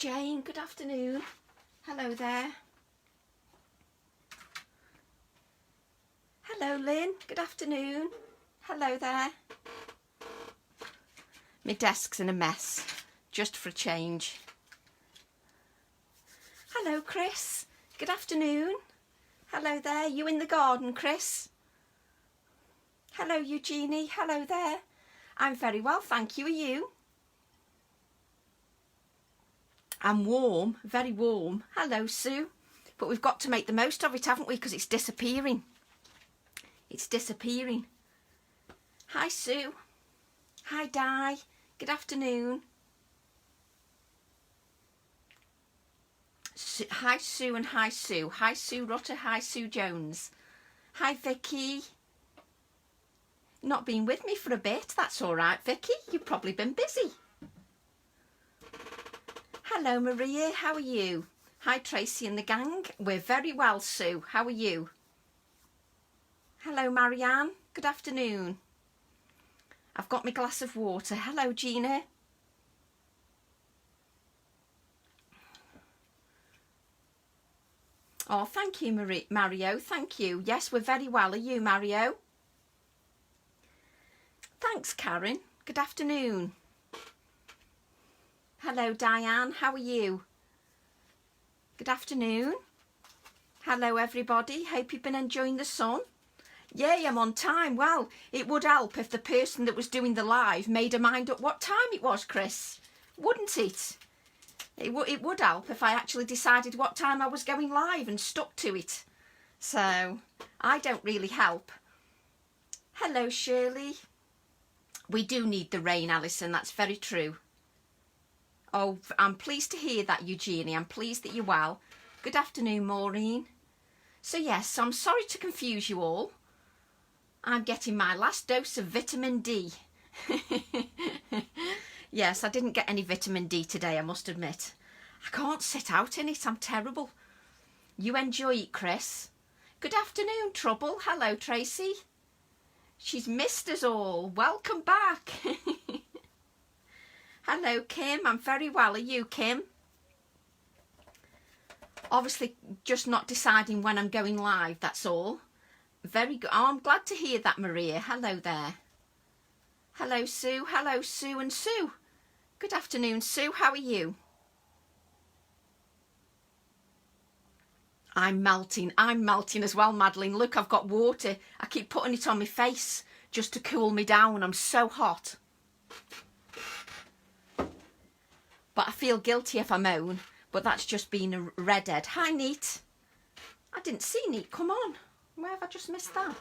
Jane, good afternoon. Hello there. Hello Lynn, good afternoon. Hello there. My desk's in a mess, just for a change. Hello Chris, good afternoon. Hello there, you in the garden Chris? Hello Eugenie, hello there. I'm very well, thank you, are you? I'm warm, very warm. Hello Sue. But we've got to make the most of it, haven't we? Because it's disappearing. It's disappearing. Hi Sue. Hi Di. Good afternoon. Hi Sue and hi Sue. Hi Sue Rutter. Hi Sue Jones. Hi Vicky. Not been with me for a bit. That's all right, Vicky. You've probably been busy. Hello Maria, how are you? Hi Tracy and the gang. We're very well, Sue. How are you? Hello Marianne, good afternoon. I've got my glass of water. Hello Gina. Oh, thank you Mario, thank you. Yes, we're very well. Are you, Mario? Thanks Karen, good afternoon. Hello Diane, how are you? Good afternoon. Hello everybody, hope you've been enjoying the sun. Yay, I'm on time. Well, it would help if the person that was doing the live made a mind up what time it was, Chris. Wouldn't it? It would help if I actually decided what time I was going live and stuck to it. So, I don't really help. Hello Shirley. We do need the rain, Alison, that's very true. Oh, I'm pleased to hear that, Eugenie. I'm pleased that you're well. Good afternoon, Maureen. So yes, I'm sorry to confuse you all. I'm getting my last dose of vitamin D. Yes, I didn't get any vitamin D today, I must admit. I can't sit out in it, I'm terrible. You enjoy it, Chris. Good afternoon, Trouble. Hello, Tracy. She's missed us all. Welcome back. Hello, Kim. I'm very well. Are you, Kim? Obviously, just not deciding when I'm going live, that's all. Very good. Oh, I'm glad to hear that, Maria. Hello there. Hello, Sue. Hello, Sue and Sue. Good afternoon, Sue. How are you? I'm melting. I'm melting as well, Madeline. Look, I've got water. I keep putting it on my face just to cool me down. I'm so hot. But I feel guilty if I moan. But that's just being a redhead. Hi, Neat. I didn't see Neat. Come on. Where have I just missed that?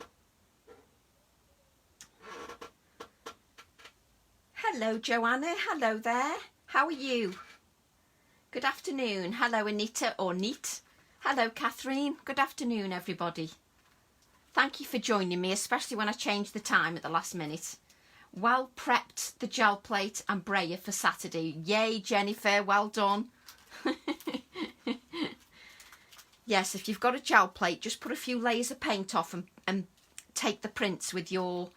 Hello, Joanna. Hello there. How are you? Good afternoon. Hello, Anita or Neat. Hello, Catherine. Good afternoon, everybody. Thank you for joining me, especially when I changed the time at the last minute. Well prepped the gel plate and brayer for Saturday. Yay, Jennifer. Well done. Yes, if you've got a gel plate, just put a few layers of paint off and take the prints with your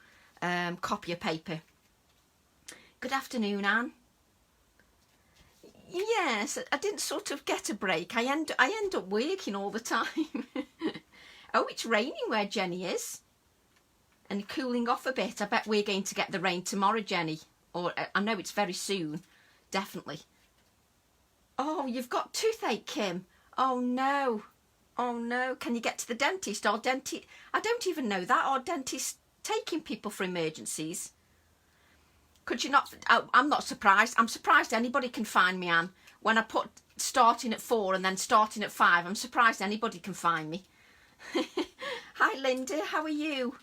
copier paper. Good afternoon, Anne. Yes, I didn't sort of get a break. I end up working all the time. Oh, it's raining where Jenny is. And cooling off a bit. I bet we're going to get the rain tomorrow, Jenny. Or I know it's very soon. Definitely. Oh, you've got toothache, Kim. Oh, no. Oh, no. Can you get to the dentist? Or I don't even know that. Or dentists taking people for emergencies. Could you not? I'm not surprised. I'm surprised anybody can find me, Anne. When I put starting at 4 and then starting at 5, I'm surprised anybody can find me. Hi, Linda. How are you?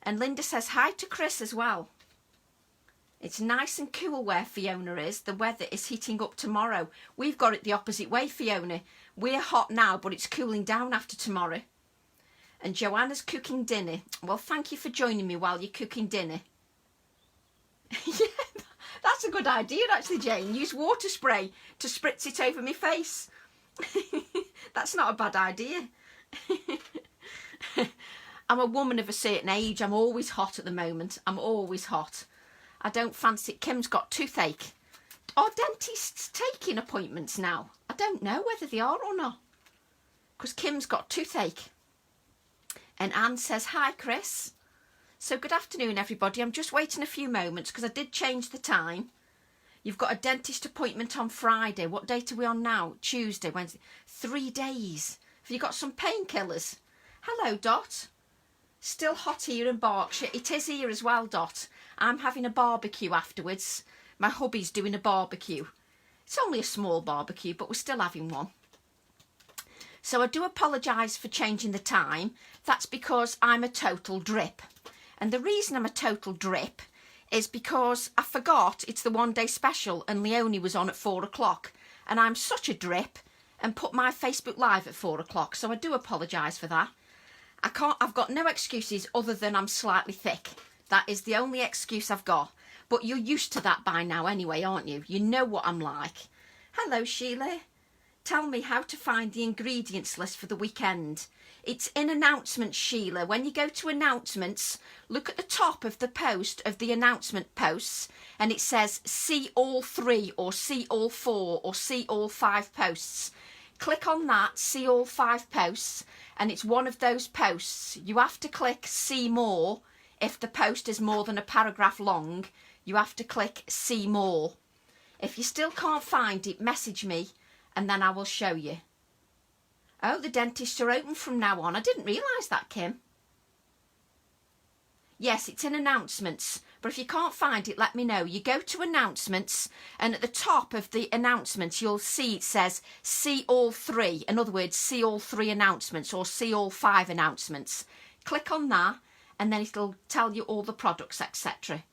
And Linda says hi to Chris as well. It's nice and cool where Fiona is. The weather is heating up tomorrow. We've got it the opposite way, Fiona. We're hot now, but it's cooling down after tomorrow. And Joanna's cooking dinner. Well, thank you for joining me while you're cooking dinner. Yeah, that's a good idea, actually, Jane. Use water spray to spritz it over my face. That's not a bad idea. I'm a woman of a certain age. I'm always hot at the moment. I'm always hot. I don't fancy it. Kim's got toothache. Are dentists taking appointments now? I don't know whether they are or not. Because Kim's got toothache. And Anne says, hi, Chris. So good afternoon, everybody. I'm just waiting a few moments because I did change the time. You've got a dentist appointment on Friday. What date are we on now? Tuesday, Wednesday. 3 days. Have you got some painkillers? Hello, Dot. Still hot here in Berkshire. It is here as well, Dot. I'm having a barbecue afterwards. My hubby's doing a barbecue. It's only a small barbecue, but we're still having one. So I do apologise for changing the time. That's because I'm a total drip. And the reason I'm a total drip is because I forgot it's the one day special and Leonie was on at 4 o'clock. And I'm such a drip and put my Facebook Live at 4 o'clock. So I do apologise for that. I've got no excuses other than I'm slightly thick. That is the only excuse I've got. But you're used to that by now anyway, aren't you? You know what I'm like. Hello, Sheila. Tell me how to find the ingredients list for the weekend. It's in announcements, Sheila. When you go to announcements, look at the top of the post of the announcement posts and it says see all 3 or see all 4 or see all 5 posts. Click on that, see all 5 posts, and it's one of those posts. You have to click see more. If the post is more than a paragraph long, you have to click see more. If you still can't find it, message me and then I will show you. Oh, the dentists are open from now on. I didn't realise that, Kim. Yes, it's in announcements. But if you can't find it, let me know. You go to announcements and at the top of the announcements, you'll see it says see all 3. In other words, see all 3 announcements or see all 5 announcements. Click on that and then it'll tell you all the products, etc.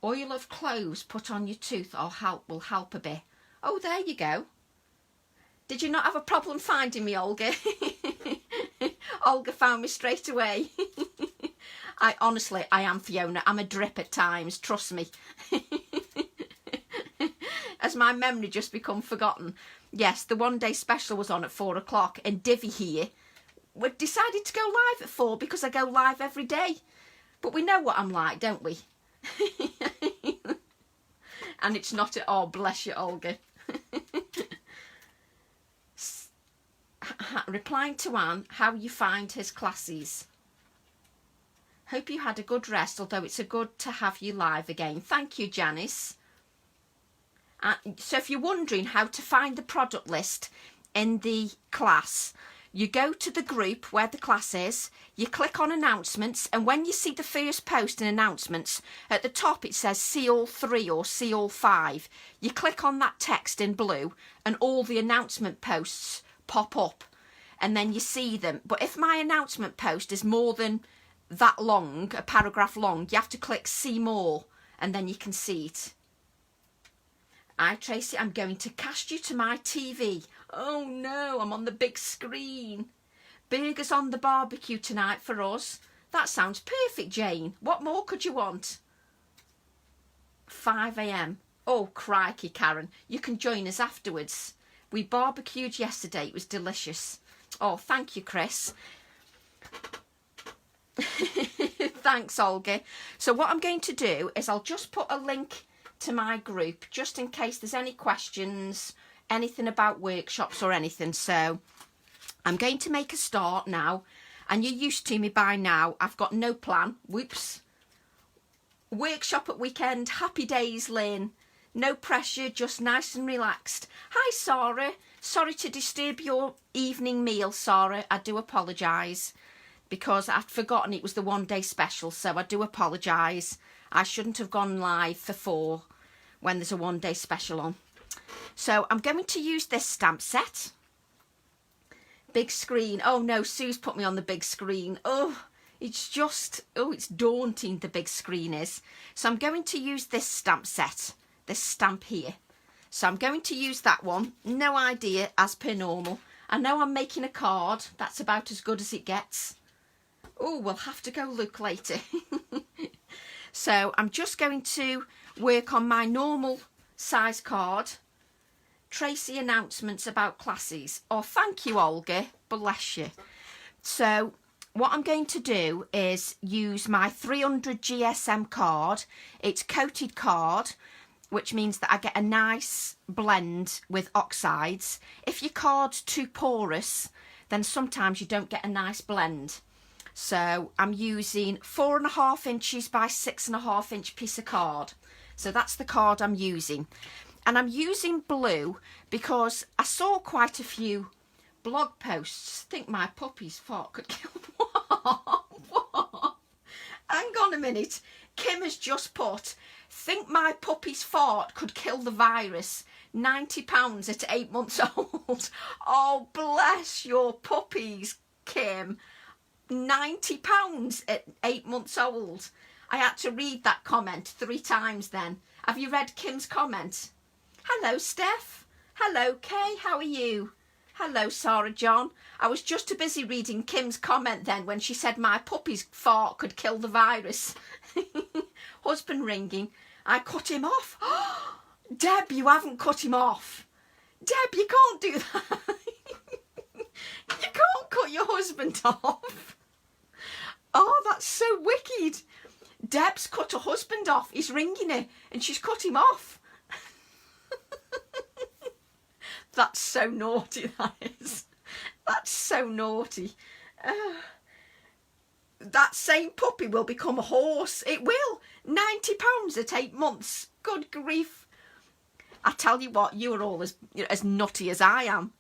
Oil of cloves put on your tooth will help a bit. Oh, there you go. Did you not have a problem finding me, Olga? Olga found me straight away. I am Fiona. I'm a drip at times, trust me. Has my memory just become forgotten? Yes, the one day special was on at 4 o'clock and Divvy here we decided to go live at 4 because I go live every day. But we know what I'm like, don't we? And it's not at all, bless you, Olga. Replying to Anne, how you find his classes. Hope you had a good rest, although it's a good to have you live again. Thank you, Janice. So if you're wondering how to find the product list in the class, you go to the group where the class is, you click on announcements, and when you see the first post in announcements, at the top it says see all 3 or see all 5. You click on that text in blue and all the announcement posts pop up and then you see them. But if my announcement post is more than that long, a paragraph long, you have to click see more and then you can see it. Hi Tracy, I'm going to cast you to my TV. Oh no, I'm on the big screen. Burgers on the barbecue tonight for us. That sounds perfect, Jane. What more could you want? 5 AM. Oh crikey, Karen, you can join us afterwards. We barbecued yesterday, it was delicious. Oh, thank you, Chris. Thanks, Olga. So what I'm going to do is I'll just put a link to my group just in case there's any questions, anything about workshops or anything. So I'm going to make a start now, and you're used to me by now. I've got no plan. Whoops. Workshop at weekend. Happy days, Lynn. No pressure, just nice and relaxed. Hi, Sarah. Sorry to disturb your evening meal, Sarah. I do apologise because I'd forgotten it was the one day special, so I do apologise. I shouldn't have gone live for 4 when there's a one day special on. So I'm going to use this stamp set. Big screen. Oh no, Sue's put me on the big screen. Oh, it's just, oh, it's daunting, the big screen is. So I'm going to use this stamp set, this stamp here. So I'm going to use that one. No idea, as per normal. I know I'm making a card. That's about as good as it gets. Oh, we'll have to go look later. So I'm just going to work on my normal size card. Tracy announcements about classes. Oh, thank you, Olga. Bless you. So what I'm going to do is use my 300 GSM card. It's coated card. which means that I get a nice blend with oxides. If your card's too porous, then sometimes you don't get a nice blend. So I'm using 4.5 inches by 6.5 inch piece of card. So that's the card I'm using. And I'm using blue because I saw quite a few blog posts. Think my puppy's fart could kill what? Hang on a minute. Kim has just put, think my puppy's fart could kill the virus. £90 at 8 months old. Oh, bless your puppies, Kim. £90 at 8 months old. I had to read that comment 3 times then. Have you read Kim's comment? Hello, Steph. Hello, Kay. How are you? Hello, Sarah John. I was just too busy reading Kim's comment then when she said my puppy's fart could kill the virus. Husband ringing. I cut him off. Deb, you haven't cut him off. Deb, you can't do that. You can't cut your husband off. Oh, that's so wicked. Deb's cut her husband off. He's ringing her and she's cut him off. That's so naughty, that is. That's so naughty. That same puppy will become a horse. It will. £90 at 8 months. Good grief. I tell you what, you are all as nutty as I am.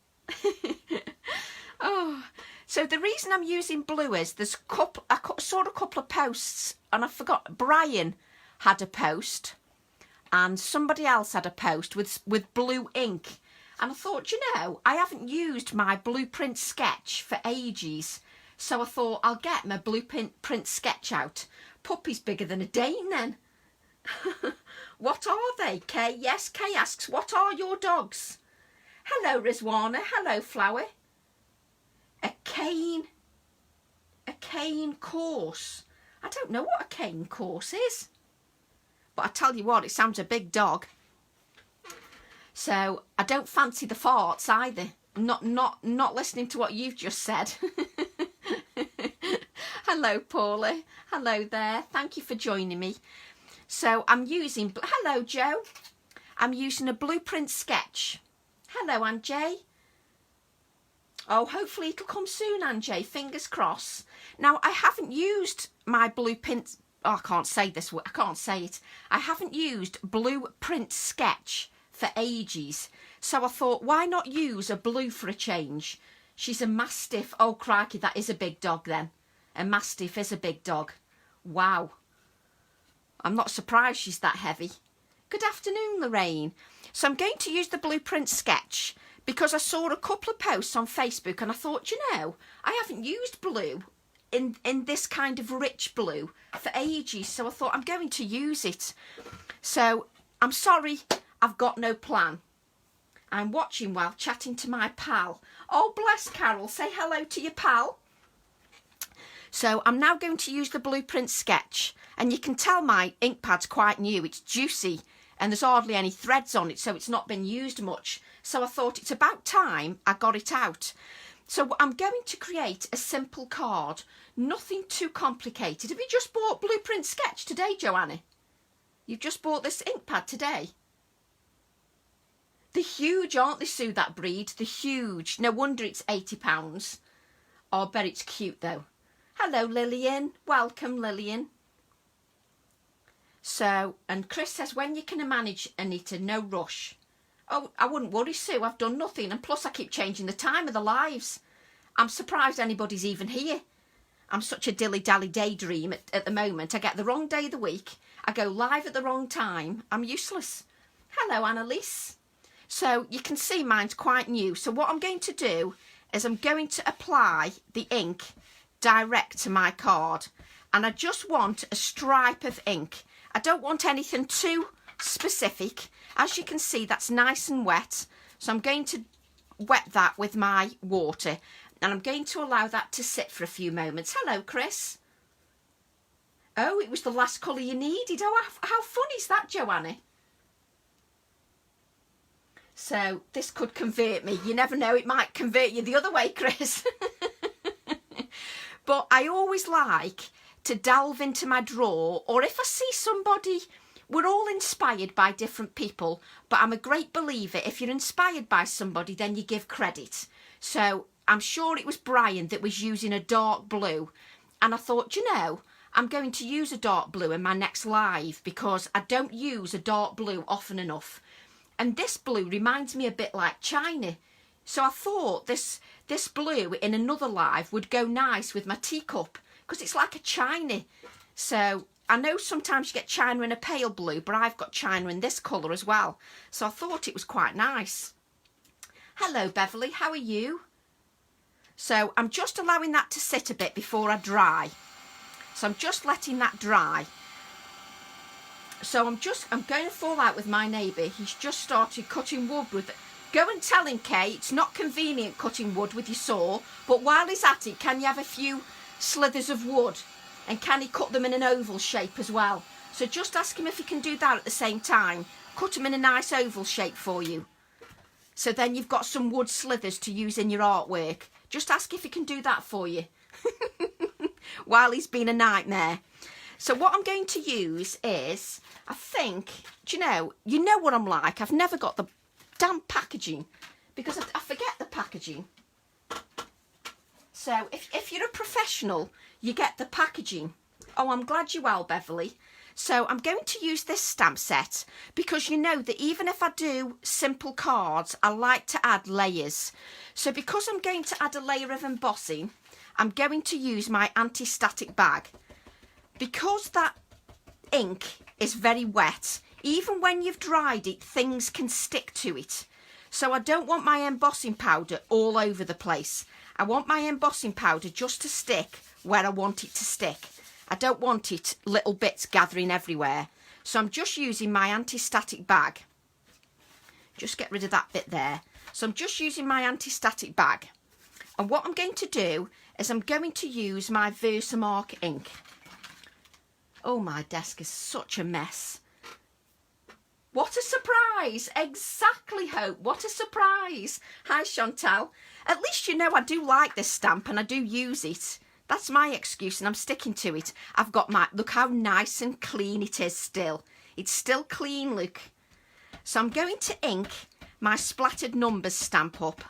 Oh, so the reason I'm using blue is there's I saw a couple of posts and I forgot. Brian had a post and somebody else had a post with blue ink. And I thought, you know, I haven't used my blueprint sketch for ages. So I thought I'll get my blueprint sketch out. Puppy's bigger than a Dane then. What are they, Kay? Yes, Kay asks, what are your dogs? Hello, Rizwana. Hello, Flower. A cane course. I don't know what a cane course is. But I tell you what, it sounds a big dog. So I don't fancy the farts either. Not listening to what you've just said. Hello, Paula. Hello there. Thank you for joining me. So I'm using... Hello, Joe. I'm using a blueprint sketch. Hello, Aunt Jay. Oh, hopefully it'll come soon, Aunt Jay. Fingers crossed. Now, I haven't used my blueprint... Oh, I can't say this word. I can't say it. I haven't used blueprint sketch for ages. So I thought, why not use a blue for a change? She's a Mastiff. Oh, crikey, that is a big dog then. A Mastiff is a big dog. Wow. I'm not surprised she's that heavy. Good afternoon, Lorraine. So I'm going to use the blueprint sketch because I saw a couple of posts on Facebook and I thought, you know, I haven't used blue in this kind of rich blue for ages. So I thought I'm going to use it. So I'm sorry, I've got no plan. I'm watching while chatting to my pal. Oh, bless Carol. Say hello to your pal. So I'm now going to use the blueprint sketch. And you can tell my ink pad's quite new. It's juicy and there's hardly any threads on it, so it's not been used much. So I thought it's about time I got it out. So I'm going to create a simple card. Nothing too complicated. Have you just bought blueprint sketch today, Joanna? You've just bought this ink pad today? They're huge, aren't they, Sue, that breed? They're huge. No wonder it's £80. Oh, I bet it's cute, though. Hello, Lillian. Welcome, Lillian. So, and Chris says, when you can manage, Anita, no rush. Oh, I wouldn't worry, Sue. I've done nothing. And plus, I keep changing the time of the lives. I'm surprised anybody's even here. I'm such a dilly-dally daydream at the moment. I get the wrong day of the week. I go live at the wrong time. I'm useless. Hello, Annalise. So you can see mine's quite new. So what I'm going to do is I'm going to apply the ink direct to my card. And I just want a stripe of ink. I don't want anything too specific. As you can see, that's nice and wet. So I'm going to wet that with my water. And I'm going to allow that to sit for a few moments. Hello, Chris. Oh, it was the last colour you needed. Oh, how fun is that, Joanna? So this could convert me. You never know, it might convert you the other way, Chris. But I always like to delve into my drawer, or if I see somebody we're all inspired by different people, but I'm a great believer, if you're inspired by somebody, then you give credit. So I'm sure it was Brian that was using a dark blue, and I thought, you know, I'm going to use a dark blue in my next live because I don't use a dark blue often enough. And this blue reminds me a bit like China. So I thought this blue in another live would go nice with my teacup because it's like a china. So I know sometimes you get china in a pale blue, but I've got china in this colour as well. So I thought it was quite nice. Hello Beverly, how are you? So I'm just allowing that to sit a bit before I dry. So I'm just letting that dry. So I'm going to fall out with my neighbour. He's just started cutting wood with it. Go and tell him, Kay, it's not convenient cutting wood with your saw, but while he's at it, can you have a few slithers of wood? And can he cut them in an oval shape as well? So just ask him if he can do that at the same time. Cut them in a nice oval shape for you. So then you've got some wood slithers to use in your artwork. Just ask if he can do that for you. While he's been a nightmare. So what I'm going to use is, I think, do you know what I'm like? I've never got the damn packaging because I forget the packaging. So if you're a professional, you get the packaging. Oh, I'm glad you are, Beverly. So I'm going to use this stamp set because you know that even if I do simple cards, I like to add layers. So because I'm going to add a layer of embossing, I'm going to use my anti-static bag. Because that ink is very wet, even when you've dried it, things can stick to it. So I don't want my embossing powder all over the place. I want my embossing powder just to stick where I want it to stick. I don't want it little bits gathering everywhere. So I'm just using my anti-static bag. Just get rid of that bit there. So I'm just using my anti-static bag. And what I'm going to do is I'm going to use my Versamark ink. Oh, my desk is such a mess. What a surprise. Exactly, Hope. What a surprise. Hi, Chantal. At least you know I do like this stamp and I do use it. That's my excuse and I'm sticking to it. I've got my... Look how nice and clean it is still. It's still clean, look. So I'm going to ink my splattered numbers stamp up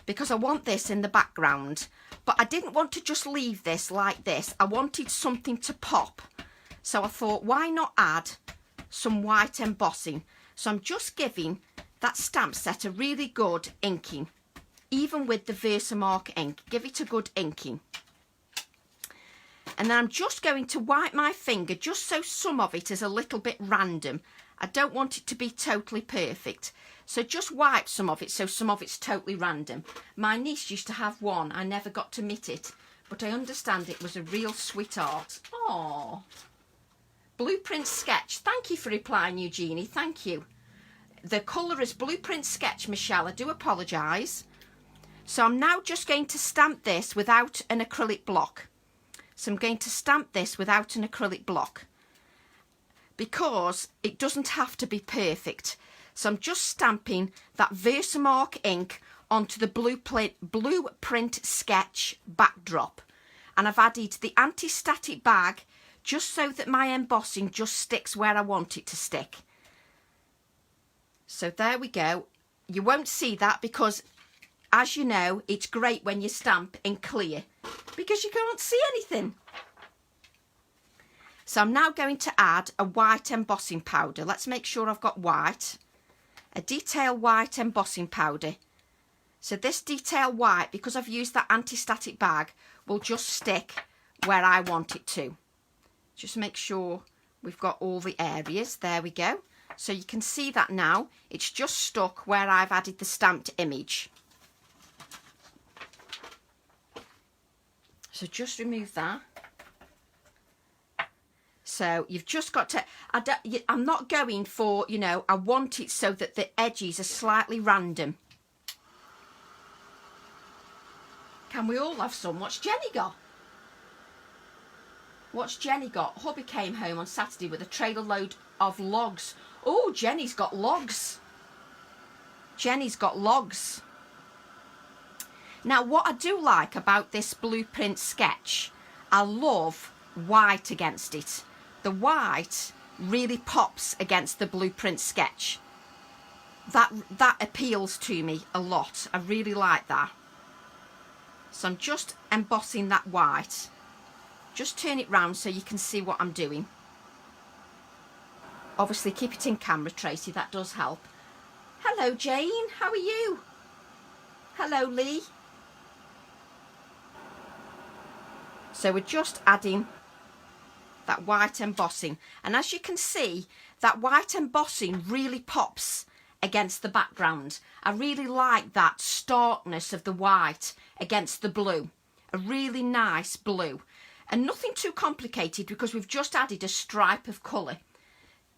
because I want this in the background. But I didn't want to just leave this like this. I wanted something to pop. So I thought, why not add some white embossing? So I'm just giving that stamp set a really good inking. Even with the Versamark ink, give it a good inking. And then I'm just going to wipe my finger just so some of it is a little bit random. I don't want it to be totally perfect. So just wipe some of it so some of it's totally random. My niece used to have one. I never got to knit it, but I understand it was a real sweetheart. Aww. Blueprint Sketch. Thank you for replying, Eugenie. Thank you. The colour is Blueprint Sketch, Michelle. I do apologise. So I'm now just going to stamp this without an acrylic block. So I'm going to stamp this without an acrylic block because it doesn't have to be perfect. So I'm just stamping that Versamark ink onto the Blueprint Sketch backdrop. And I've added the anti-static bag just so that my embossing just sticks where I want it to stick. So there we go. You won't see that because, as you know, it's great when you stamp in clear because you can't see anything. So I'm now going to add a white embossing powder. Let's make sure I've got white. A detail white embossing powder. So this detail white, because I've used that anti-static bag, will just stick where I want it to. Just make sure we've got all the areas. There we go. So you can see that now. It's just stuck where I've added the stamped image. So just remove that. So you've just got to, I'm not going for, you know, I want it so that the edges are slightly random. Can we all have some? What's Jenny got? What's Jenny got? Hubby came home on Saturday with a trailer load of logs. Oh, Jenny's got logs. Jenny's got logs. Now, what I do like about this Blueprint Sketch, I love white against it. The white really pops against the blueprint sketch. That appeals to me a lot. I really like that. So I'm just embossing that white. Just turn it round so you can see what I'm doing. Obviously keep it in camera, Tracy, that does help. Hello Jane, how are you? Hello Lee. So we're just adding that white embossing, and as you can see, that white embossing really pops against the background. I really like that starkness of the white against the blue. A really nice blue, and nothing too complicated because we've just added a stripe of colour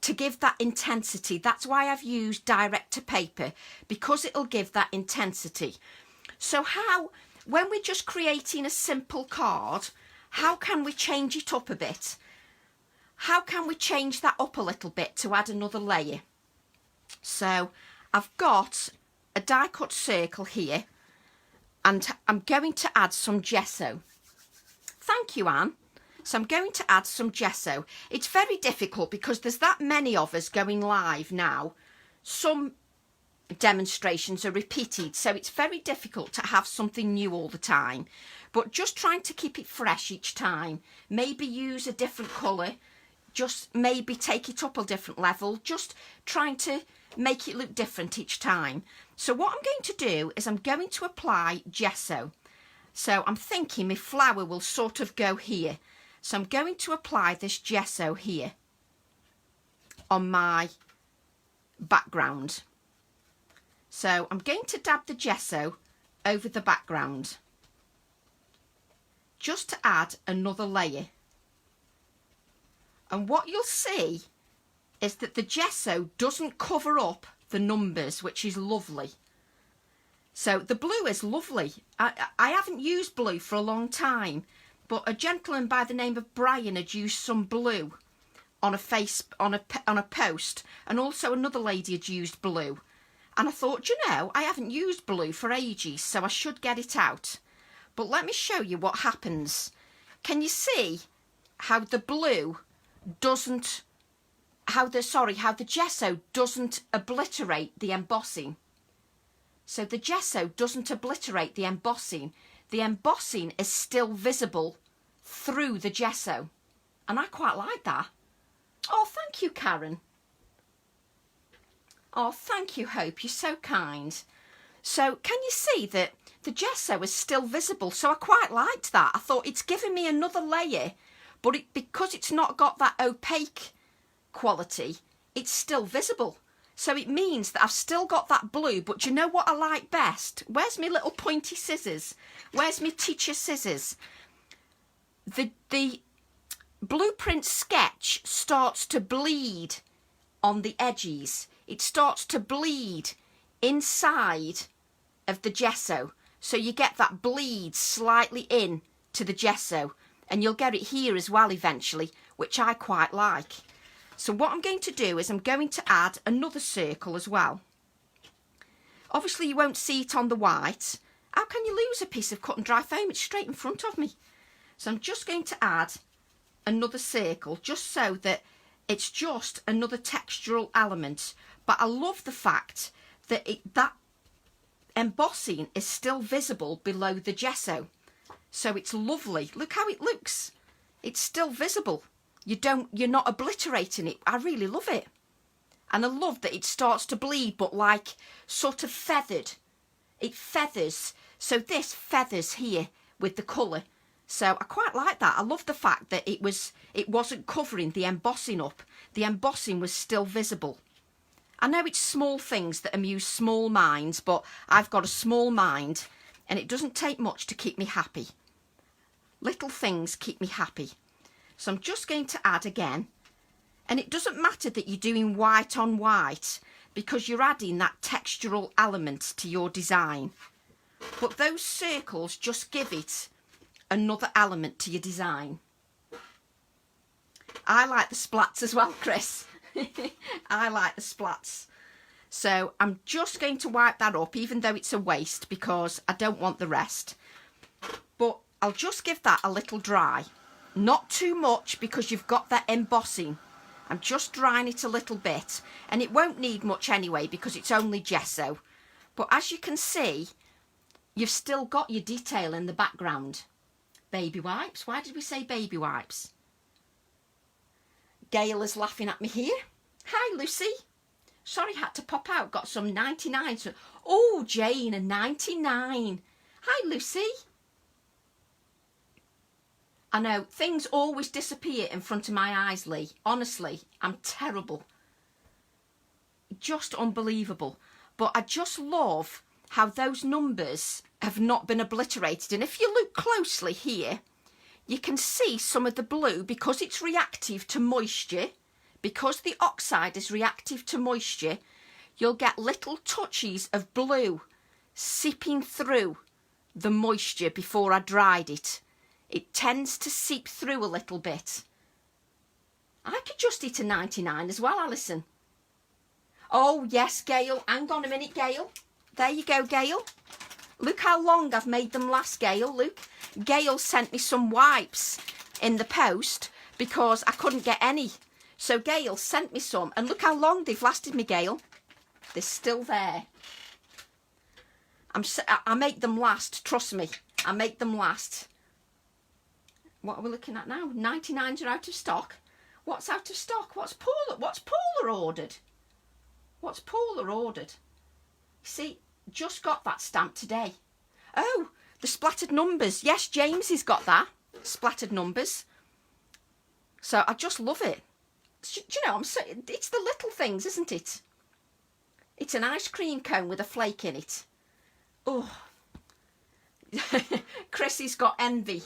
to give that intensity. That's why I've used direct to paper, because it'll give that intensity. So how, when we're just creating a simple card, how can we change it up a bit? How can we change that up a little bit to add another layer? So I've got a die cut circle here, and I'm going to add some gesso. Thank you, Anne. So I'm going to add some gesso. It's very difficult because there's that many of us going live now. Some demonstrations are repeated, so it's very difficult to have something new all the time. But just trying to keep it fresh each time. Maybe use a different colour. Just maybe take it up a different level. Just trying to make it look different each time. So what I'm going to do is I'm going to apply gesso. So I'm thinking my flower will sort of go here. So I'm going to apply this gesso here on my background. So I'm going to dab the gesso over the background just to add another layer. And what you'll see is that the gesso doesn't cover up the numbers, which is lovely. So the blue is lovely. I haven't used blue for a long time, but a gentleman by the name of Brian had used some blue on a post, and also another lady had used blue. And I thought, you know, I haven't used blue for ages, so I should get it out. But let me show you what happens. Can you see how the blue doesn't, how the gesso doesn't obliterate the embossing? So the gesso doesn't obliterate the embossing. The embossing is still visible through the gesso. And I quite like that. Oh, thank you, Karen. Oh, thank you, Hope. You're so kind. So can you see that the gesso is still visible? So I quite liked that. I thought it's giving me another layer, but because it's not got that opaque quality, it's still visible. So it means that I've still got that blue, but do you know what I like best? Where's my little pointy scissors? Where's my teacher scissors? The blueprint sketch starts to bleed on the edges. It starts to bleed inside of the gesso. So you get that bleed slightly in to the gesso, and you'll get it here as well eventually, which I quite like. So what I'm going to do is I'm going to add another circle as well. Obviously you won't see it on the white. How can you lose a piece of cut and dry foam? It's straight in front of me. So I'm just going to add another circle just so that it's just another textural element. But I love the fact that that embossing is still visible below the gesso. So it's lovely. Look how it looks. It's still visible. You're not obliterating it. I really love it. And I love that it starts to bleed, but like sort of feathered. It feathers. So this feathers here with the colour. So I quite like that. I love the fact that it wasn't covering the embossing up. The embossing was still visible. I know it's small things that amuse small minds, but I've got a small mind and it doesn't take much to keep me happy. Little things keep me happy. So I'm just going to add again. And it doesn't matter that you're doing white on white because you're adding that textural element to your design. But those circles just give it another element to your design. I like the splats as well, Chris. I like the splats. So I'm just going to wipe that up, even though it's a waste, because I don't want the rest. But I'll just give that a little dry. Not too much, because you've got that embossing. I'm just drying it a little bit, and it won't need much anyway because it's only gesso. But as you can see, you've still got your detail in the background. Baby wipes. Why did we say baby wipes? Gail is laughing at me here. Hi, Lucy. Sorry, had to pop out. Got some 99s. Oh, Jane, a 99. Hi, Lucy. I know, things always disappear in front of my eyes, Lee. Honestly, I'm terrible. Just unbelievable. But I just love how those numbers have not been obliterated. And if you look closely here, you can see some of the blue because it's reactive to moisture. Because the oxide is reactive to moisture, you'll get little touches of blue seeping through the moisture before I dried it. It tends to seep through a little bit. I could just eat a 99 as well, Alison. Oh, yes, Gail. Hang on a minute, Gail. There you go, Gail. Look how long I've made them last, Gail. Look. Gail sent me some wipes in the post because I couldn't get any. So Gail sent me some. And look how long they've lasted me, Gail. They're still there. I make them last. Trust me. I make them last. What are we looking at now? 99s are out of stock. What's out of stock? What's Paula ordered? What's Paula ordered? See, just got that stamp today. Oh, the splattered numbers. Yes, James has got that. Splattered numbers. So I just love it. Do you know, it's the little things, isn't it? It's an ice cream cone with a flake in it. Oh. Chrissy's got envy.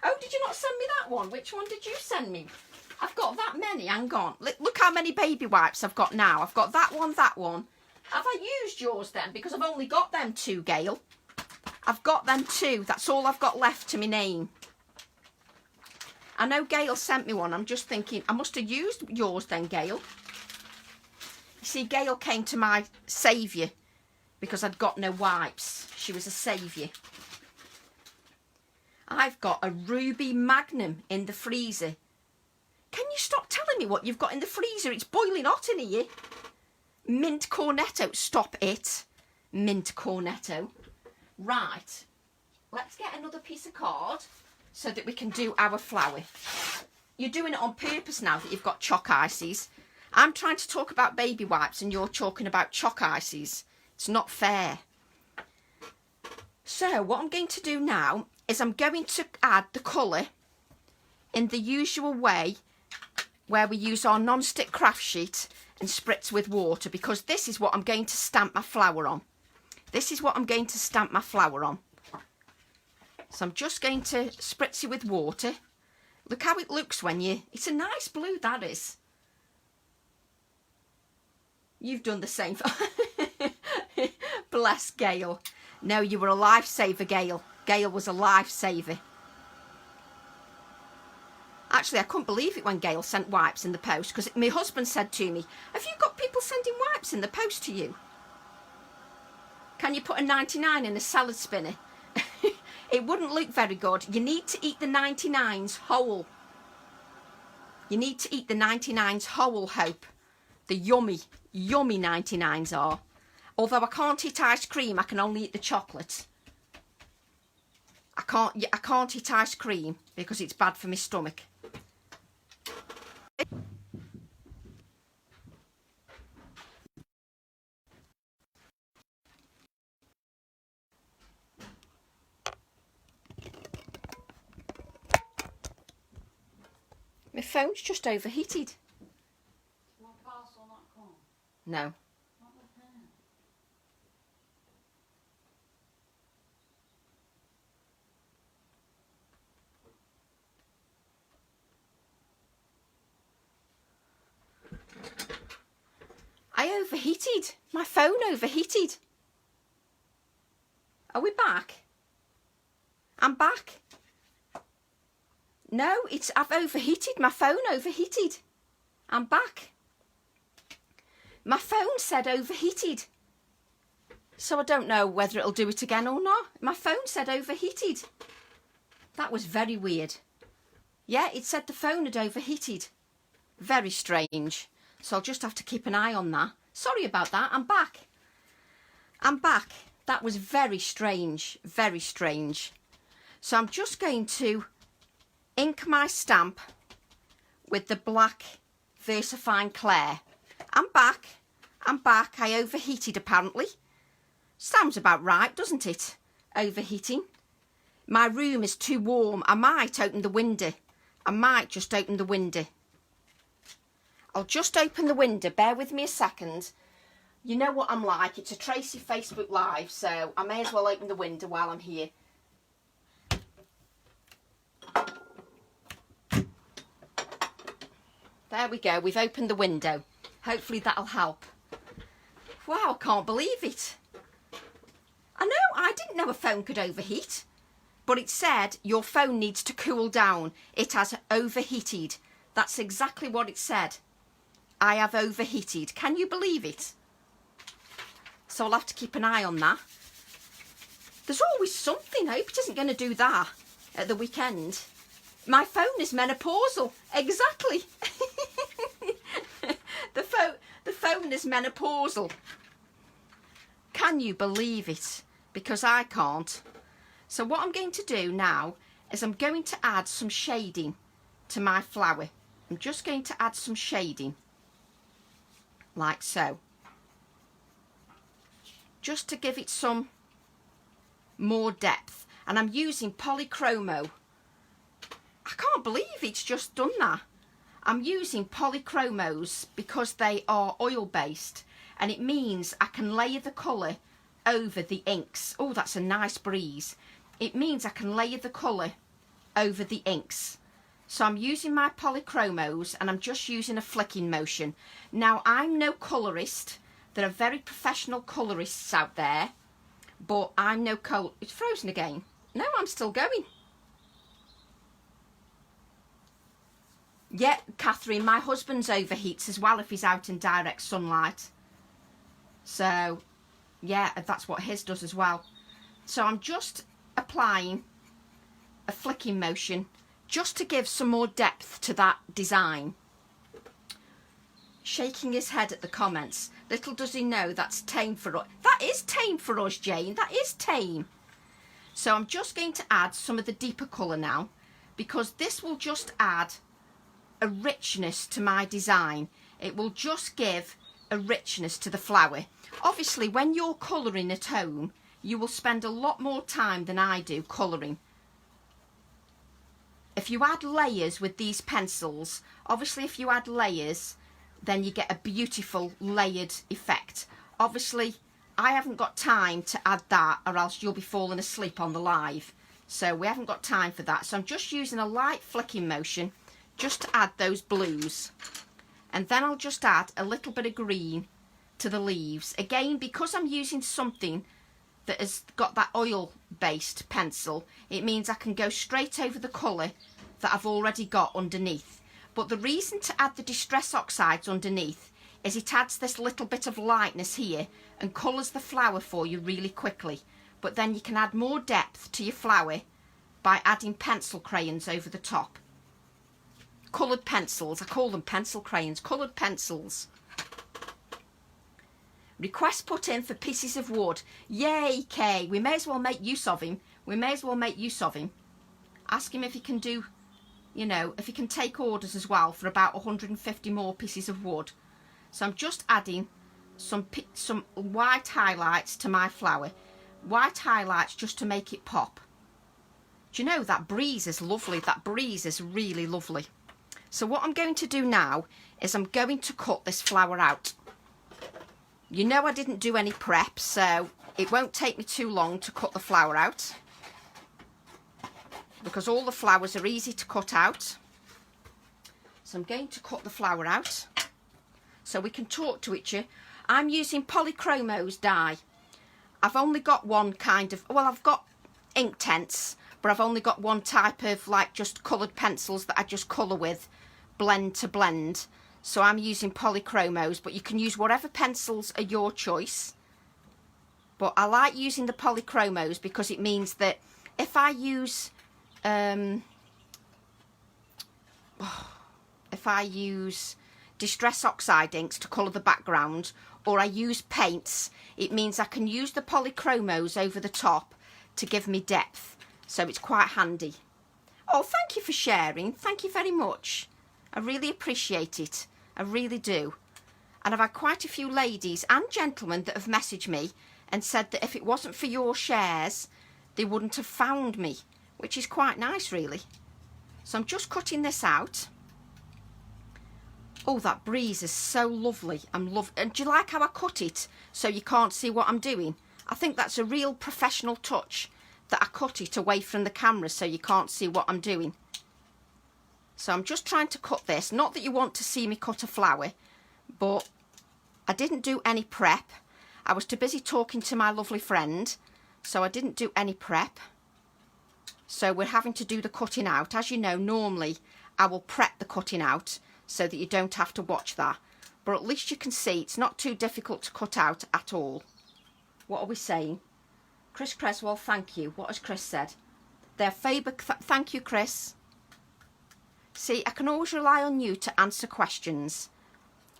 Oh, did you not send me that one? Which one did you send me? I've got that many. Hang on. Look how many baby wipes I've got now. I've got that one, that one. Have I used yours then? Because I've only got them two, Gail. I've got them two. That's all I've got left to my name. I know Gail sent me one. I'm just thinking, I must have used yours then, Gail. You see, Gail came to my saviour because I'd got no wipes. She was a saviour. I've got a Ruby Magnum in the freezer. Can you stop telling me what you've got in the freezer? It's boiling hot in here. Mint Cornetto. Stop it. Mint Cornetto. Right. Let's get another piece of card so that we can do our flower. You're doing it on purpose now that you've got chalk ices. I'm trying to talk about baby wipes and you're talking about chalk ices. It's not fair. So what I'm going to do now is I'm going to add the colour in the usual way where we use our non-stick craft sheet and spritz with water, because this is what I'm going to stamp my flower on. This is what I'm going to stamp my flower on. So I'm just going to spritz it with water. Look how it looks when you... It's a nice blue, that is. You've done the same. Bless Gail. No, you were a lifesaver, Gail. Gail was a lifesaver. Actually, I couldn't believe it when Gail sent wipes in the post, because my husband said to me, have you got people sending wipes in the post to you? Can you put a 99 in a salad spinner? It wouldn't look very good. You need to eat the 99s whole. You need to eat the 99s whole, Hope. The yummy, yummy 99s are. Although I can't eat ice cream, I can only eat the chocolate. I can't eat ice cream because it's bad for my stomach. My phone's just overheated. No. I overheated. My phone overheated. Are we back? I'm back. No, I've overheated. My phone overheated. I'm back. My phone said overheated. So I don't know whether it'll do it again or not. My phone said overheated. That was very weird. Yeah, it said the phone had overheated. Very strange. So I'll just have to keep an eye on that. Sorry about that. I'm back. I'm back. That was very strange. Very strange. So I'm just going to ink my stamp with the black VersaFine Clair. I'm back. I'm back. I overheated apparently. Sounds about right, doesn't it? Overheating. My room is too warm. I might open the window. I might just open the window. I'll just open the window. Bear with me a second. You know what I'm like. It's a Tracy Facebook Live, so I may as well open the window while I'm here. There we go. We've opened the window. Hopefully that'll help. Wow, I can't believe it. I know, I didn't know a phone could overheat. But it said your phone needs to cool down. It has overheated. That's exactly what it said. I have overheated. Can you believe it? So I'll have to keep an eye on that. There's always something. I hope it isn't going to do that at the weekend. My phone is menopausal. Exactly. The phone is menopausal. Can you believe it? Because I can't. So what I'm going to do now is I'm going to add some shading to my flower. I'm just going to add some shading. Like so. Just to give it some more depth. And I'm using polychromo. I can't believe it's just done that. I'm using polychromos because they are oil based. And it means I can layer the colour over the inks. Oh, that's a nice breeze. It means I can layer the colour over the inks. So I'm using my polychromos and I'm just using a flicking motion. Now, I'm no colourist. There are very professional colourists out there. But I'm no It's frozen again. No, I'm still going. Yeah, Catherine, my husband's overheats as well if he's out in direct sunlight. So, yeah, that's what his does as well. So I'm just applying a flicking motion just to give some more depth to that design. Shaking his head at the comments. Little does he know that's tame for us. That is tame for us, Jane. That is tame. So I'm just going to add some of the deeper colour now, because this will just add a richness to my design. It will just give a richness to the flower. Obviously, when you're colouring at home, you will spend a lot more time than I do colouring. If you add layers with these pencils, obviously if you add layers, then you get a beautiful layered effect. Obviously, I haven't got time to add that, or else you'll be falling asleep on the live. So we haven't got time for that. So I'm just using a light flicking motion just to add those blues. And then I'll just add a little bit of green to the leaves. Again, because I'm using something that has got that oil-based pencil, it means I can go straight over the colour that I've already got underneath. But the reason to add the Distress Oxides underneath is it adds this little bit of lightness here and colours the flower for you really quickly. But then you can add more depth to your flower by adding pencil crayons over the top. Coloured pencils, I call them pencil crayons, coloured pencils. Request put in for pieces of wood. Yay, Kay. We may as well make use of him. We may as well make use of him. Ask him if he can do, you know, if he can take orders as well for about 150 more pieces of wood. So I'm just adding some white highlights to my flower. White highlights just to make it pop. Do you know, that breeze is lovely. That breeze is really lovely. So what I'm going to do now is I'm going to cut this flower out. You know I didn't do any prep, so it won't take me too long to cut the flower out, because all the flowers are easy to cut out. So I'm going to cut the flower out so we can talk to each other. I'm using Polychromos dye. I've only got one kind of, well, I've got ink tents, but I've only got one type of, like, just coloured pencils that I just colour with, blend to blend. So I'm using Polychromos, but you can use whatever pencils are your choice. But I like using the Polychromos because it means that if I use if I use Distress Oxide inks to colour the background, or I use paints, it means I can use the polychromos over the top to give me depth. So it's quite handy. Oh, thank you for sharing. Thank you very much. I really appreciate it. I really do. And I've had quite a few ladies and gentlemen that have messaged me and said that if it wasn't for your shares, they wouldn't have found me, which is quite nice, really. So I'm just cutting this out. Oh, that breeze is so lovely. And do you like how I cut it so you can't see what I'm doing? I think that's a real professional touch, that I cut it away from the camera so you can't see what I'm doing. So I'm just trying to cut this. Not that you want to see me cut a flower, but I didn't do any prep. I was too busy talking to my lovely friend, so I didn't do any prep. So we're having to do the cutting out. As you know, normally I will prep the cutting out so that you don't have to watch that. But at least you can see it's not too difficult to cut out at all. What are we saying? Chris Creswell, thank you. What has Chris said? They're Faber, thank you, Chris. See, I can always rely on you to answer questions.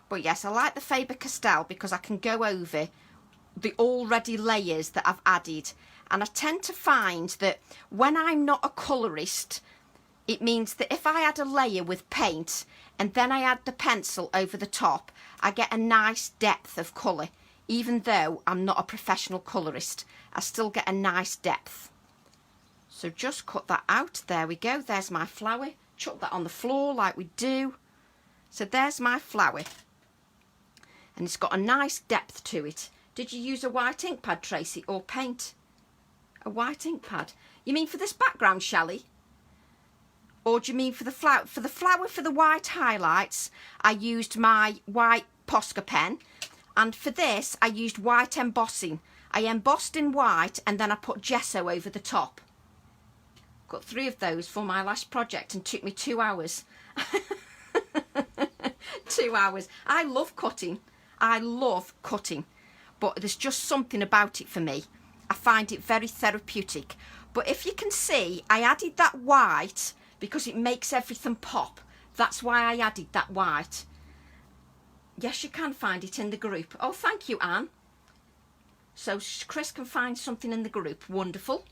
But yes, I like the Faber-Castell because I can go over the already layers that I've added. And I tend to find that when I'm not a colourist, it means that if I add a layer with paint and then I add the pencil over the top, I get a nice depth of colour. Even though I'm not a professional colourist, I still get a nice depth. So just cut that out. There we go. There's my flower. Chuck that on the floor like we do. So there's my flower. And it's got a nice depth to it. Did you use a white ink pad, Tracy, or paint? A white ink pad? You mean for this background, Shelley? Or do you mean for the flower? For the flower, for the white highlights, I used my white Posca pen. And for this, I used white embossing. I embossed in white and then I put gesso over the top. Got 3 of those for my last project and took me 2 hours. 2 hours. I love cutting. I love cutting. But there's just something about it for me. I find it very therapeutic. But if you can see, I added that white because it makes everything pop. That's why I added that white. Yes, you can find it in the group. Oh, thank you, Anne. So Chris can find something in the group. Wonderful.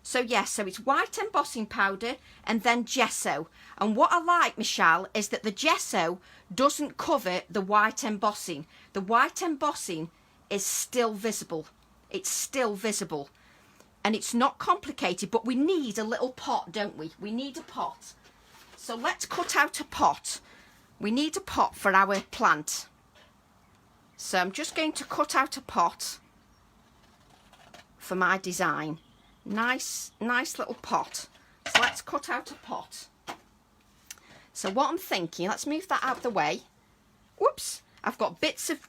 So yes, so it's white embossing powder and then gesso. And what I like, Michelle, is that the gesso doesn't cover the white embossing. The white embossing is still visible. It's still visible. And it's not complicated, but we need a little pot, don't we? We need a pot. So let's cut out a pot. We need a pot for our plant. So I'm just going to cut out a pot for my design. Nice little pot. So let's cut out a pot. So what I'm thinking, let's move that out of the way. Whoops, I've got bits of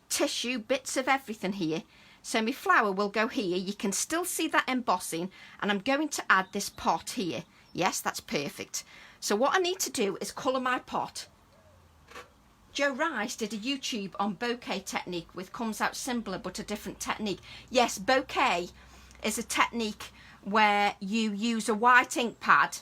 tissue, bits of everything here. So my flower will go here. You can still see that embossing, and I'm going to add this pot here. Yes, that's perfect. So what I need to do is colour my pot. Joe Rice did a YouTube on bouquet technique with comes out similar but a different technique. Yes, bouquet is a technique where you use a white ink pad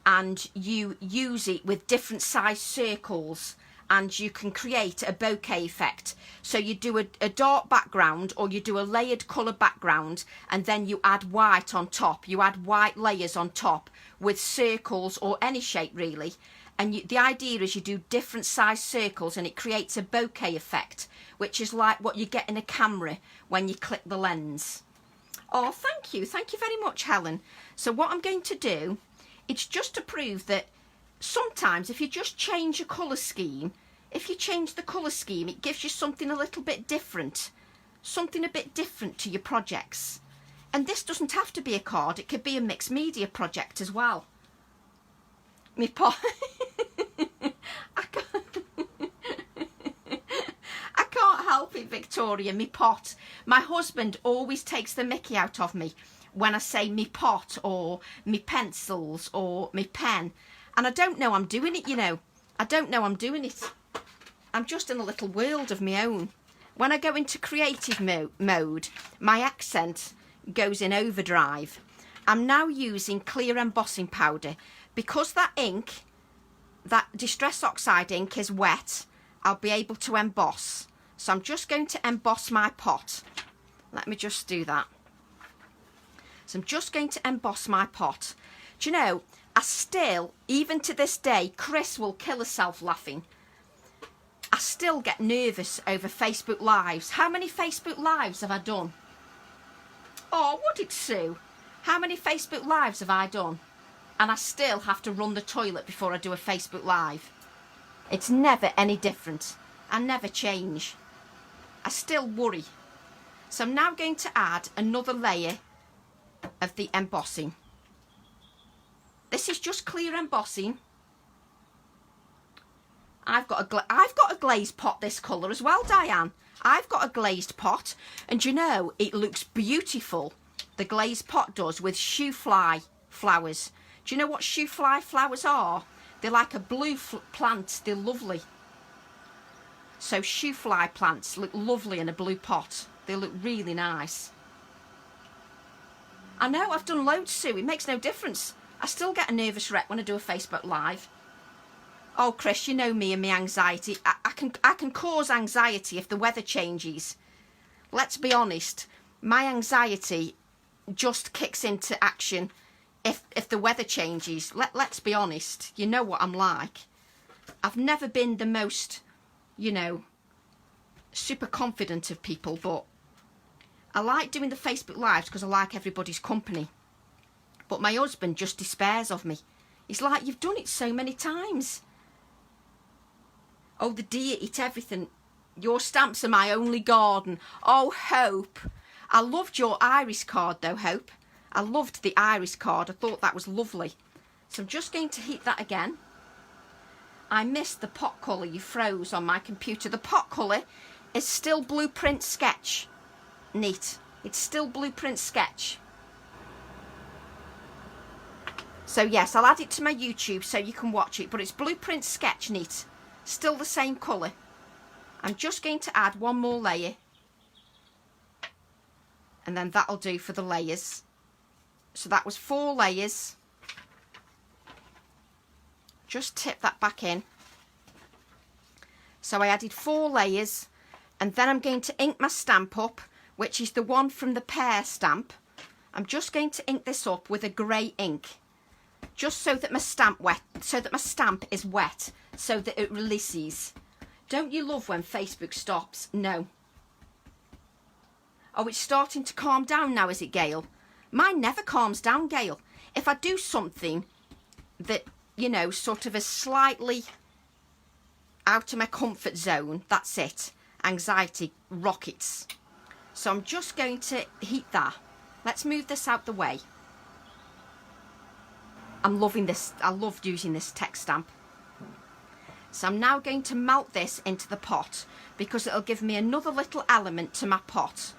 and you use it with different size circles and you can create a bouquet effect. So you do a dark background or you do a layered colour background and then you add white on top. You add white layers on top with circles or any shape really. And the idea is you do different size circles and it creates a bouquet effect, which is like what you get in a camera when you click the lens. Oh, thank you. Thank you very much, Helen. So what I'm going to do, it's just to prove that sometimes if you just change a colour scheme, if you change the colour scheme, it gives you something a little bit different. Something a bit different to your projects. And this doesn't have to be a card. It could be a mixed media project as well. Me pot. I can't help it, Victoria. Me pot. My husband always takes the mickey out of me when I say me pot or me pencils or me pen. And I don't know I'm doing it, you know. I don't know I'm doing it. I'm just in a little world of my own. When I go into creative mode, my accent goes in overdrive. I'm now using clear embossing powder. Because that ink that Distress Oxide ink is wet, I'll be able to emboss. So I'm just going to emboss my pot. Let me just do that. So I'm just going to emboss my pot. Do you know, I still, even to this day, Chris will kill herself laughing. I still get nervous over Facebook Lives. How many Facebook Lives have I done? Oh, would it, Sue? How many Facebook Lives have I done? And I still have to run the toilet before I do a Facebook Live. It's never any different. I never change. I still worry. So I'm now going to add another layer of the embossing. This is just clear embossing. I've got a glazed pot this colour as well, Diane. I've got a glazed pot, and you know, it looks beautiful. The glazed pot does, with shoe fly flowers. Do you know what shoe fly flowers are? They're like a blue plant. They're lovely. So shoe fly plants look lovely in a blue pot. They look really nice. I know, I've done loads, Sue. It makes no difference. I still get a nervous wreck when I do a Facebook Live. Oh, Chris, you know me and my anxiety. I can cause anxiety if the weather changes. Let's be honest. My anxiety just kicks into action if the weather changes. Let's be honest. You know what I'm like. I've never been the most, you know, super confident of people, but I like doing the Facebook Lives because I like everybody's company. But my husband just despairs of me. He's like, you've done it so many times. Oh, the deer eat everything. Your stamps are my only garden. Oh, Hope. I loved your iris card though, Hope. I loved the iris card. I thought that was lovely. So I'm just going to heat that again. I missed the pot colour. You froze on my computer. The pot colour is still Blueprint Sketch. Neat. It's still Blueprint Sketch. So yes, I'll add it to my YouTube so you can watch it. But it's Blueprint Sketch, neat. Still the same colour. I'm just going to add one more layer. And then that'll do for the layers. So that was 4 layers. Just tip that back in. So I added 4 layers. And then I'm going to ink my stamp up, which is the one from the pear stamp. I'm just going to ink this up with a grey ink. Just so that my stamp is wet, so that it releases. Don't you love when Facebook stops? No. Oh, it's starting to calm down now, is it, Gail? Mine never calms down, Gail. If I do something that, you know, sort of is slightly out of my comfort zone, that's it. Anxiety rockets. So I'm just going to heat that. Let's move this out the way. I'm loving this. I love using this text stamp. So I'm now going to melt this into the pot because it'll give me another little element to my pot.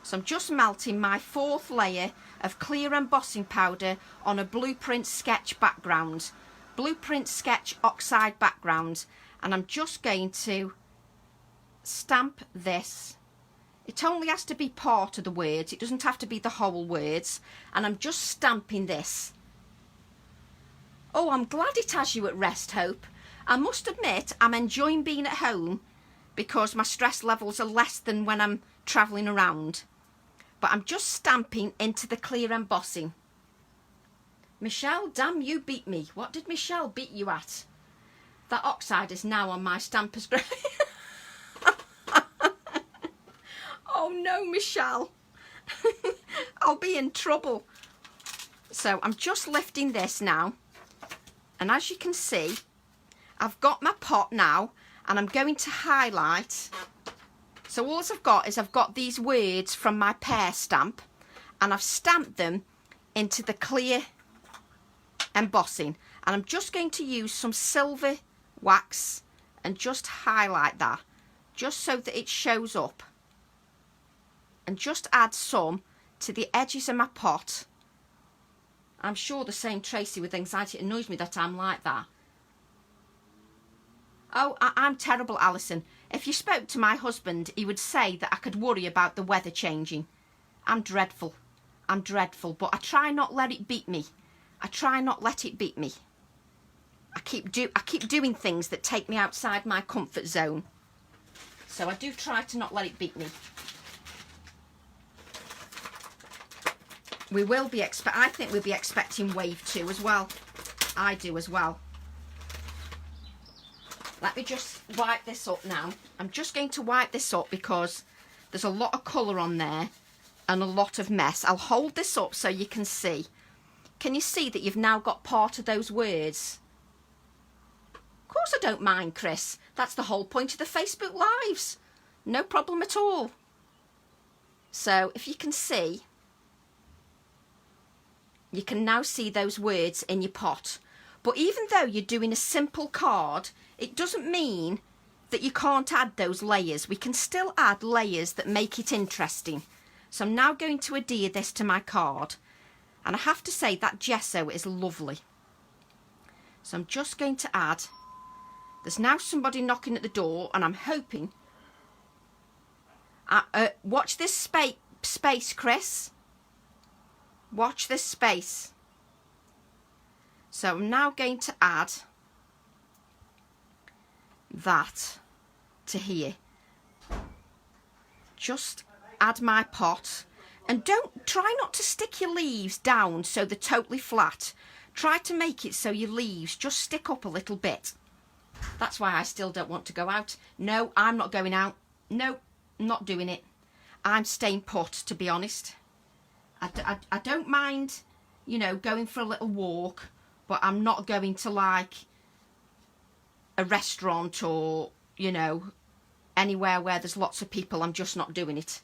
So I'm just melting my 4th layer of clear embossing powder on a Blueprint Sketch background. Blueprint Sketch Oxide background. And I'm just going to stamp this. It only has to be part of the words. It doesn't have to be the whole words. And I'm just stamping this. Oh, I'm glad it has you at rest, Hope. I must admit, I'm enjoying being at home because my stress levels are less than when I'm travelling around. But I'm just stamping into the clear embossing. Michelle, damn, you beat me. What did Michelle beat you at? That Oxide is now on my Stampers' Grey. Oh no, Michelle. I'll be in trouble. So I'm just lifting this now. And as you can see, I've got my pot now and I'm going to highlight. So all I've got is I've got these words from my pear stamp and I've stamped them into the clear embossing. And I'm just going to use some silver wax and just highlight that, just so that it shows up. And just add some to the edges of my pot. I'm sure the same Tracy with anxiety. It annoys me that I'm like that. Oh, I'm terrible, Alison. If you spoke to my husband, he would say that I could worry about the weather changing. I'm dreadful. I'm dreadful, but I try not let it beat me. I try not let it beat me. I keep doing things that take me outside my comfort zone. So I do try to not let it beat me. We will be I think we'll be expecting wave 2 as well. I do as well. Let me just wipe this up now. I'm just going to wipe this up because there's a lot of colour on there and a lot of mess. I'll hold this up so you can see. Can you see that you've now got part of those words? Of course I don't mind, Chris. That's the whole point of the Facebook Lives. No problem at all. So if you can see, you can now see those words in your pot. But even though you're doing a simple card, it doesn't mean that you can't add those layers. We can still add layers that make it interesting. So I'm now going to adhere this to my card. And I have to say that gesso is lovely. So I'm just going to add, there's now somebody knocking at the door and I'm hoping, watch this space, Chris. Watch this space. So I'm now going to add that to here. Just add my pot. And try not to stick your leaves down so they're totally flat. Try to make it so your leaves just stick up a little bit. That's why I still don't want to go out. No, I'm not going out. No, not doing it. I'm staying put, to be honest. I don't mind, you know, going for a little walk, but I'm not going to like a restaurant or, you know, anywhere where there's lots of people. I'm just not doing it.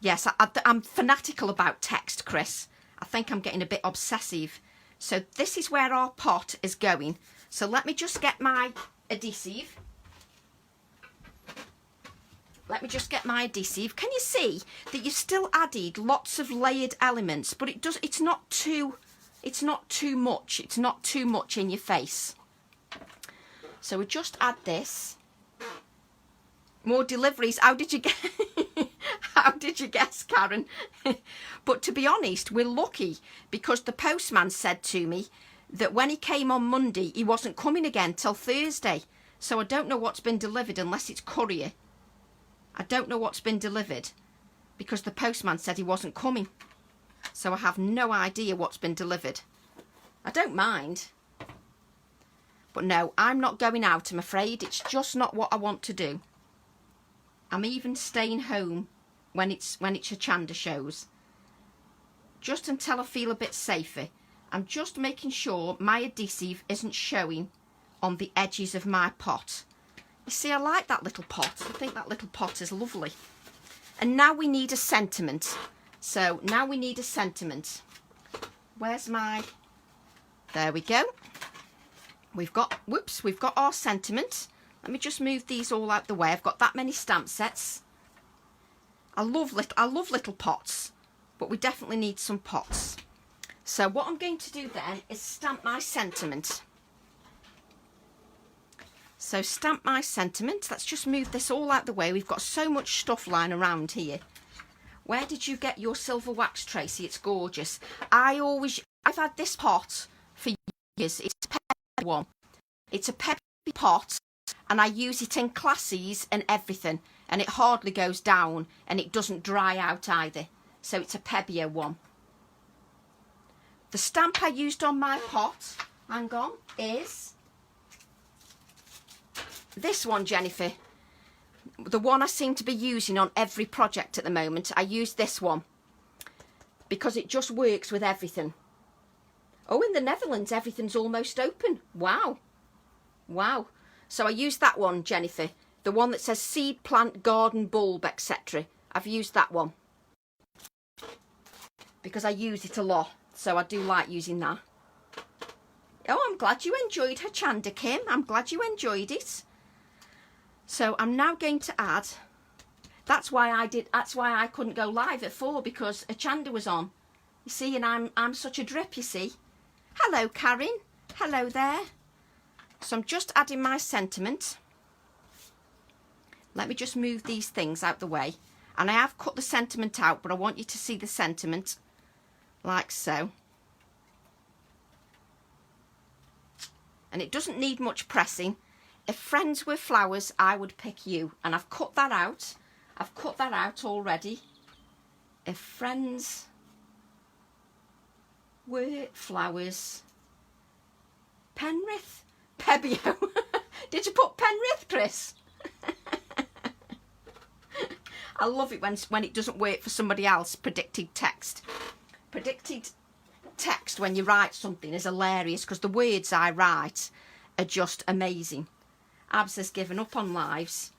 Yes, I'm fanatical about text, Chris. I think I'm getting a bit obsessive. So this is where our pot is going. So let me just get my adhesive. Let me just get my adhesive. Can you see that you've still added lots of layered elements, but it's not too much. It's not too much in your face. So we just add this. More deliveries. How did you get? How did you guess, Karen? But to be honest, we're lucky because the postman said to me that when he came on Monday, he wasn't coming again till Thursday. So I don't know what's been delivered unless it's courier. I don't know what's been delivered because the postman said he wasn't coming. So I have no idea what's been delivered. I don't mind. But no, I'm not going out, I'm afraid. It's just not what I want to do. I'm even staying home when it's a Chanda shows. Just until I feel a bit safer. I'm just making sure my adhesive isn't showing on the edges of my pot. You see, I like that little pot. I think that little pot is lovely. And now we need a sentiment. So now we need a sentiment. Where's my... There we go. We've got our sentiment. Let me just move these all out the way. I've got that many stamp sets. I love little pots, but we definitely need some pots. So what I'm going to do then is stamp my sentiment. So stamp my sentiment. Let's just move this all out the way. We've got so much stuff lying around here. Where did you get your silver wax, Tracy? It's gorgeous. I've had this pot for years. It's a peppy one. It's a peppy pot, and I use it in classes and everything, and it hardly goes down, and it doesn't dry out either. So it's a pebbier one. The stamp I used on my pot, hang on, is this one, Jennifer. The one I seem to be using on every project at the moment. I use this one because it just works with everything. Oh, in the Netherlands, everything's almost open. Wow. Wow. So I use that one, Jennifer. The one that says seed, plant, garden, bulb, etc. I've used that one because I use it a lot. So I do like using that. Oh, I'm glad you enjoyed her Chanda, Kim. I'm glad you enjoyed it. So I'm now going to add, that's why I couldn't go live at 4 because a Chanda was on. You see, and I'm such a drip, you see. Hello, Karen. Hello there. So I'm just adding my sentiment. Let me just move these things out the way. And I have cut the sentiment out, but I want you to see the sentiment like so. and it doesn't need much pressing. If friends were flowers, I would pick you. And I've cut that out. I've cut that out already. If friends were flowers, Penrith, Pebbio. Did you put Penrith, Chris? I love it when it doesn't work for somebody else. Predicted text. Predicted text when you write something is hilarious because the words I write are just amazing. Abs has given up on lives.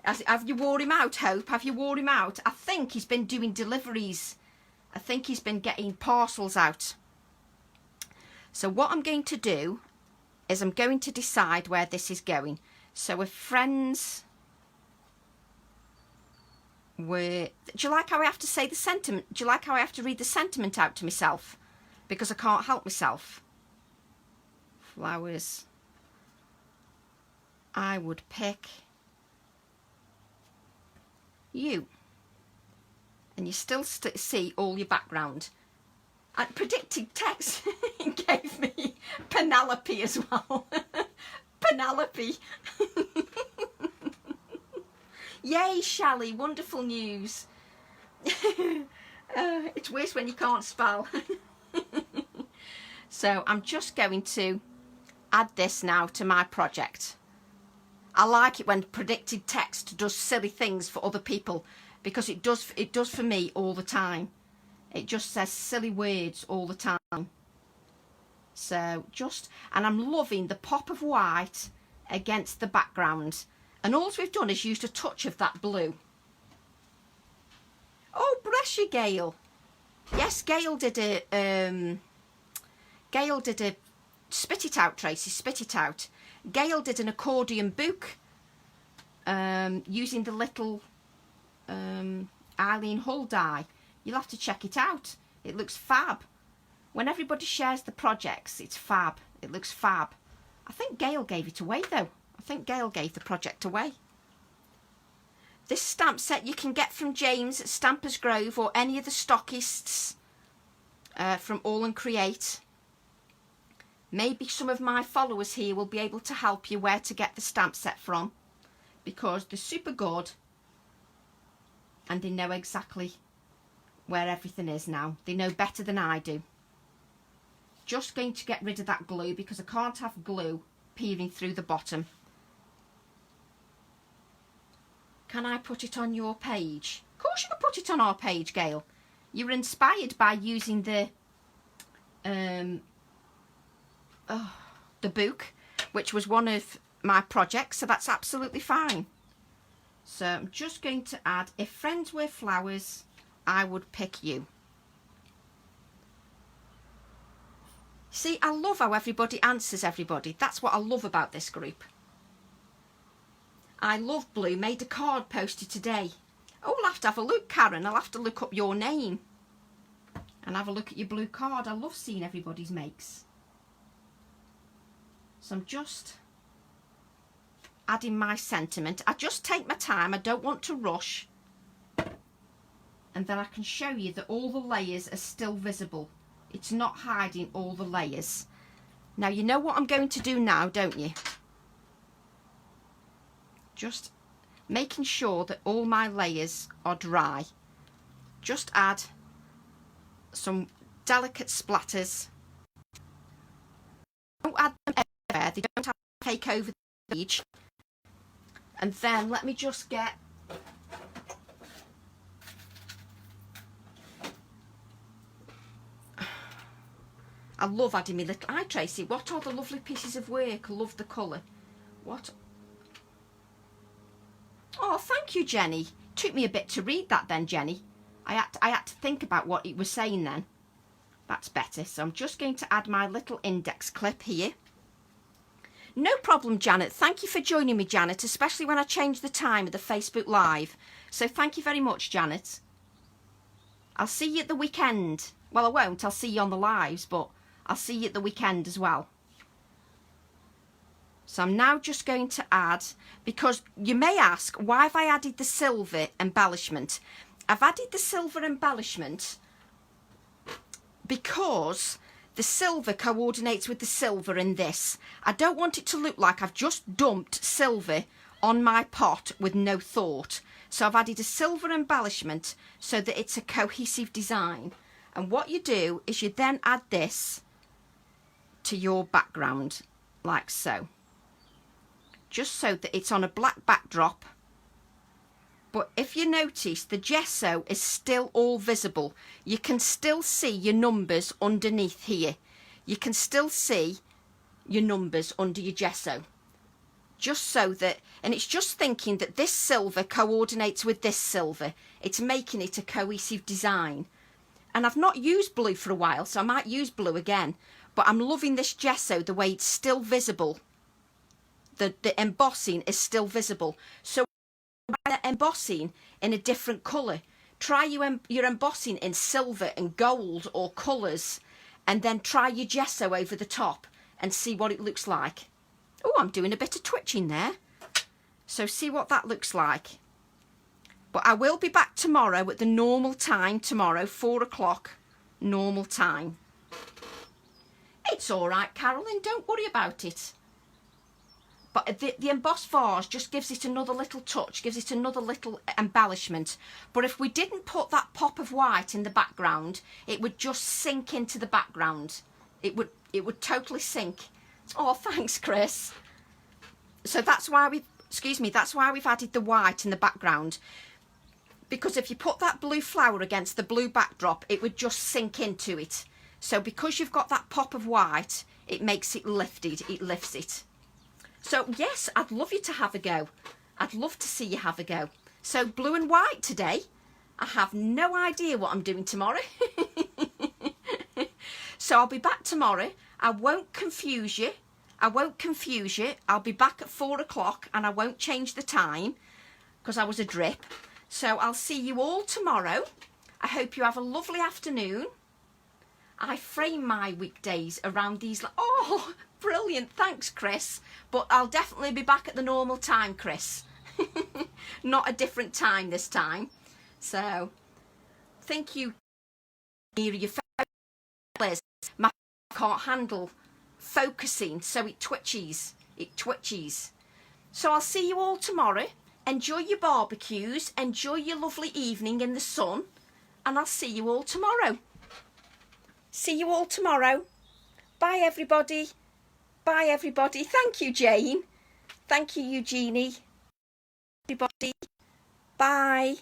Have you wore him out, Hope? Have you wore him out? I think he's been doing deliveries. I think he's been getting parcels out. So what I'm going to do is I'm going to decide where this is going. So if friends were... Do you like how I have to say the sentiment? Do you like how I have to read the sentiment out to myself? Because I can't help myself. Flowers. I would pick you. And you still see all your background. And predicted text gave me Penelope as well. Penelope. Yay, Shally, wonderful news. It's worse when you can't spell. So I'm just going to add this now to my project. I like it when predicted text does silly things for other people because it does for me all the time. It just says silly words all the time. So and I'm loving the pop of white against the background. And all we've done is used a touch of that blue. Oh, bless you, Gail. Yes, Gail did a spit it out, Tracy, spit it out. Gail did an accordion book using the little Eileen Hull die. You'll have to check it out. It looks fab. When everybody shares the projects, it's fab. It looks fab. I think Gail gave it away though. I think Gail gave the project away. This stamp set you can get from James at Stampers Grove or any of the stockists from AALLandCreate. Maybe some of my followers here will be able to help you where to get the stamp set from, because they're super good and they know exactly where everything is now. They know better than I do. Just going to get rid of that glue because I can't have glue peering through the bottom. Can I put it on your page? Of course you can put it on our page, Gail. You were inspired by using the book, which was one of my projects, so that's absolutely fine. So I'm just going to add, if friends were flowers, I would pick you. See, I love how everybody answers everybody. That's what I love about this group. I love blue. Made a card posted today. Oh, I'll have to have a look, Karen. I'll have to look up your name and have a look at your blue card. I love seeing everybody's makes. So I'm just adding my sentiment. I just take my time. I don't want to rush. And then I can show you that all the layers are still visible. It's not hiding all the layers. Now, you know what I'm going to do now, don't you? Just making sure that all my layers are dry. Just add some delicate splatters. Don't add them everywhere. They don't have to take over the page. And then let me just get... I love adding my little... Hi, Tracy. What are the lovely pieces of work? I love the colour. What... Oh, thank you, Jenny. Took me a bit to read that then, Jenny. I had to think about what it was saying then. That's better. So I'm just going to add my little index clip here. No problem, Janet. Thank you for joining me, Janet, especially when I changed the time of the Facebook Live. So thank you very much, Janet. I'll see you at the weekend. Well, I won't. I'll see you on the lives, but I'll see you at the weekend as well. So I'm now just going to add, because you may ask, why have I added the silver embellishment? I've added the silver embellishment because the silver coordinates with the silver in this. I don't want it to look like I've just dumped silver on my pot with no thought. So I've added a silver embellishment so that it's a cohesive design. And what you do is you then add this to your background, like so. Just so that it's on a black backdrop. But if you notice, the gesso is still all visible. You can still see your numbers underneath here. You can still see your numbers under your gesso. Just so that, and it's just thinking that this silver coordinates with this silver. It's making it a cohesive design. And I've not used blue for a while, so I might use blue again. But I'm loving this gesso, the way it's still visible. The embossing is still visible. So embossing in a different colour. Try your embossing in silver and gold or colours, and then try your gesso over the top and see what it looks like. Oh, I'm doing a bit of twitching there. So see what that looks like. But I will be back tomorrow at the normal time tomorrow, 4 o'clock, normal time. It's all right, Carolyn, don't worry about it. But the embossed vase just gives it another little touch, gives it another little embellishment. But if we didn't put that pop of white in the background, it would just sink into the background. It would totally sink. Oh, thanks, Chris. So that's why that's why we've added the white in the background. Because if you put that blue flower against the blue backdrop, it would just sink into it. So because you've got that pop of white, it makes it lifted, it lifts it. So yes, I'd love you to have a go. I'd love to see you have a go. So blue and white today. I have no idea what I'm doing tomorrow. So I'll be back tomorrow. I won't confuse you. I'll be back at 4 o'clock and I won't change the time because I was a drip. So I'll see you all tomorrow. I hope you have a lovely afternoon. I frame my weekdays around these. Oh, brilliant. Thanks, Chris. But I'll definitely be back at the normal time, Chris. Not a different time this time. So, thank you. Your focus. My can't handle focusing, so it twitches. It twitches. So I'll see you all tomorrow. Enjoy your barbecues. Enjoy your lovely evening in the sun. And I'll see you all tomorrow. See you all tomorrow. Bye, everybody. Bye, everybody. Thank you, Jane. Thank you, Eugenie. Everybody. Bye.